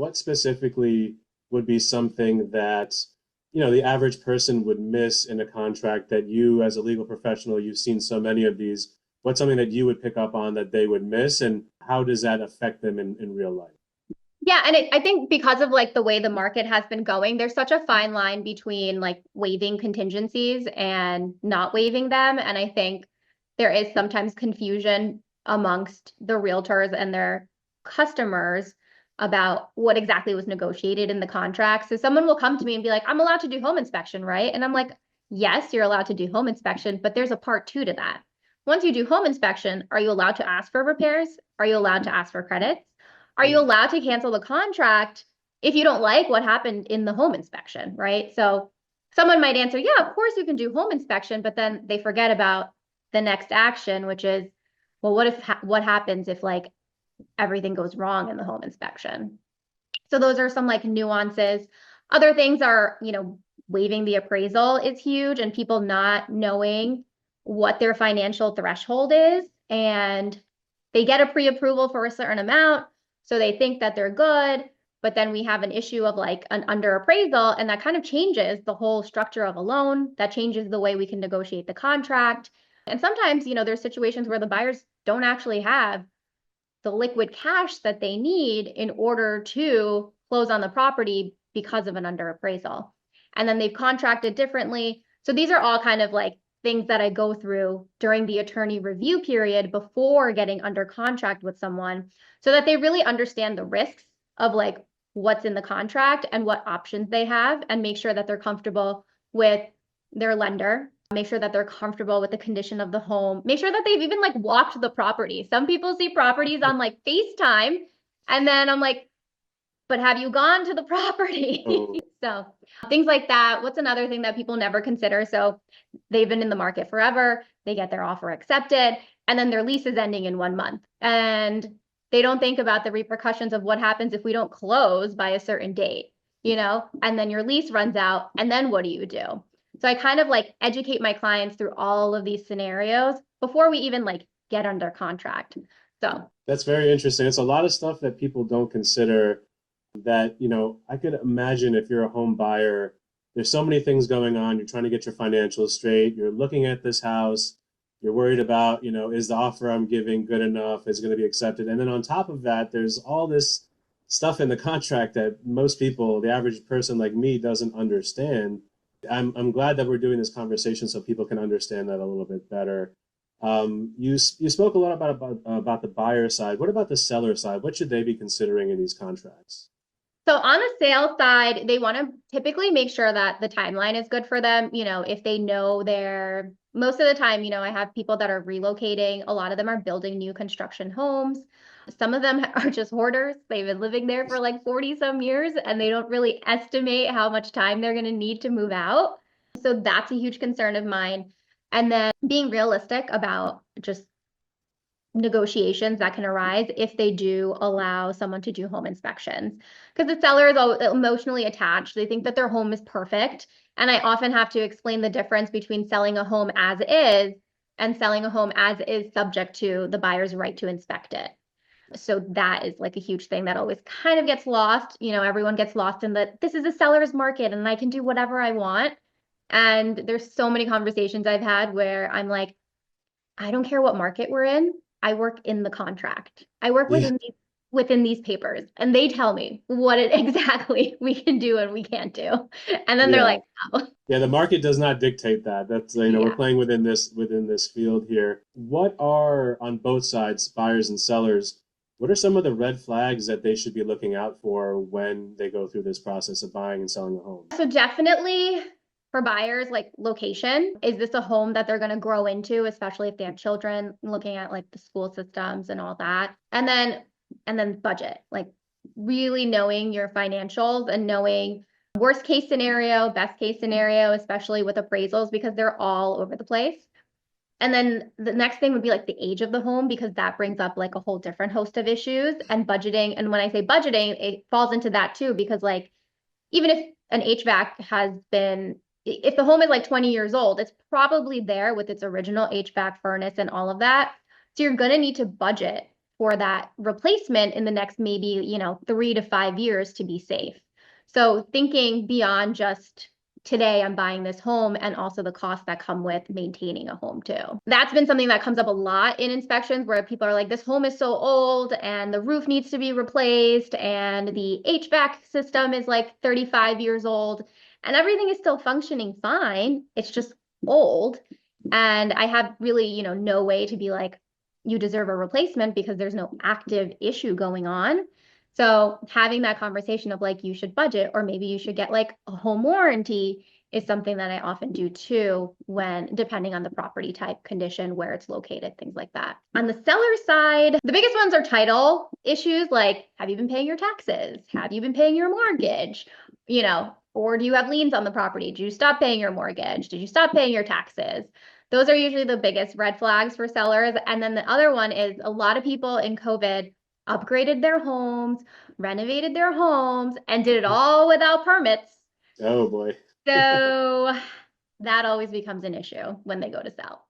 what specifically would be something that, the average person would miss in a contract that you, as a legal professional, you've seen so many of these. What's something that you would pick up on that they would miss, and how does that affect them in real life? Yeah, and I think because of like the way the market has been going, there's such a fine line between like waiving contingencies and not waiving them. And I think there is sometimes confusion amongst the realtors and their customers about what exactly was negotiated in the contract. So someone will come to me and be like, I'm allowed to do home inspection, right? And I'm like, yes, you're allowed to do home inspection, but there's a part two to that. Once you do home inspection, are you allowed to ask for repairs? Are you allowed to ask for credits? Are you allowed to cancel the contract if you don't like what happened in the home inspection, right? So someone might answer, yeah, of course you can do home inspection, but then they forget about the next action, which is, well, what happens if like everything goes wrong in the home inspection? So those are some like nuances. Other things are, waiving the appraisal is huge, and people not knowing what their financial threshold is, and they get a pre-approval for a certain amount, so they think that they're good, but then we have an issue of like an under appraisal, and that kind of changes the whole structure of a loan. That changes the way we can negotiate the contract. And sometimes, there's situations where the buyers don't actually have the liquid cash that they need in order to close on the property because of an under appraisal. And then they've contracted differently. So these are all kind of like things that I go through during the attorney review period before getting under contract with someone, so that they really understand the risks of like what's in the contract and what options they have, and make sure that they're comfortable with their lender, make sure that they're comfortable with the condition of the home, make sure that they've even like walked the property. Some people see properties on like FaceTime, and then I'm like, but have you gone to the property? So things like that. What's another thing that people never consider? So they've been in the market forever, they get their offer accepted, and then their lease is ending in 1 month. And they don't think about the repercussions of what happens if we don't close by a certain date, and then your lease runs out, and then what do you do? So I kind of like educate my clients through all of these scenarios before we even like get under contract. So That's very interesting. It's a lot of stuff that people don't consider that, I could imagine if you're a home buyer, there's so many things going on. You're trying to get your financials straight. You're looking at this house. You're worried about, is the offer I'm giving good enough? Is it going to be accepted? And then on top of that, there's all this stuff in the contract that most people, the average person like me, doesn't understand. I'm glad that we're doing this conversation so people can understand that a little bit better. You spoke a lot about the buyer side. What about the seller side? What should they be considering in these contracts? So on the sales side, they want to typically make sure that the timeline is good for them. If they know they're most of the time, I have people that are relocating. A lot of them are building new construction homes. Some of them are just hoarders. They've been living there for like 40 some years, and they don't really estimate how much time they're going to need to move out. So that's a huge concern of mine. And then being realistic about just negotiations that can arise if they do allow someone to do home inspections, because the seller is emotionally attached. They think that their home is perfect, and I often have to explain the difference between selling a home as is and selling a home as is subject to the buyer's right to inspect it. So that is like a huge thing that always kind of gets lost. Everyone gets lost in that this is a seller's market and I can do whatever I want. And there's so many conversations I've had where I'm like, I don't care what market we're in. I work in the contract. I work Yeah, within these papers, and they tell me what it exactly we can do and we can't do. And then they're yeah. like, oh, Yeah, the market does not dictate that. That's, we're yeah. playing within this field here. What are on both sides, buyers and sellers, what are some of the red flags that they should be looking out for when they go through this process of buying and selling a home? So definitely for buyers, like location, is this a home that they're going to grow into, especially if they have children, looking at like the school systems and all that. And then budget, like really knowing your financials and knowing worst case scenario, best case scenario, especially with appraisals, because they're all over the place. And then the next thing would be like the age of the home, because that brings up like a whole different host of issues, and budgeting. And when I say budgeting, it falls into that too, because like even if an HVAC has been, if the home is like 20 years old, it's probably there with its original HVAC furnace and all of that. So you're going to need to budget for that replacement in the next maybe, 3 to 5 years to be safe. So thinking beyond just today I'm buying this home and also the costs that come with maintaining a home too. That's been something that comes up a lot in inspections where people are like, this home is so old and the roof needs to be replaced and the HVAC system is like 35 years old and everything is still functioning fine. It's just old. And I have really, no way to be like, you deserve a replacement because there's no active issue going on. So having that conversation of like, you should budget, or maybe you should get like a home warranty is something that I often do too, when depending on the property type, condition, where it's located, things like that. On the seller side, the biggest ones are title issues like, have you been paying your taxes? Have you been paying your mortgage? Or do you have liens on the property? Did you stop paying your mortgage? Did you stop paying your taxes? Those are usually the biggest red flags for sellers. And then the other one is a lot of people in COVID upgraded their homes, renovated their homes, and did it all without permits. Oh boy. So that always becomes an issue when they go to sell.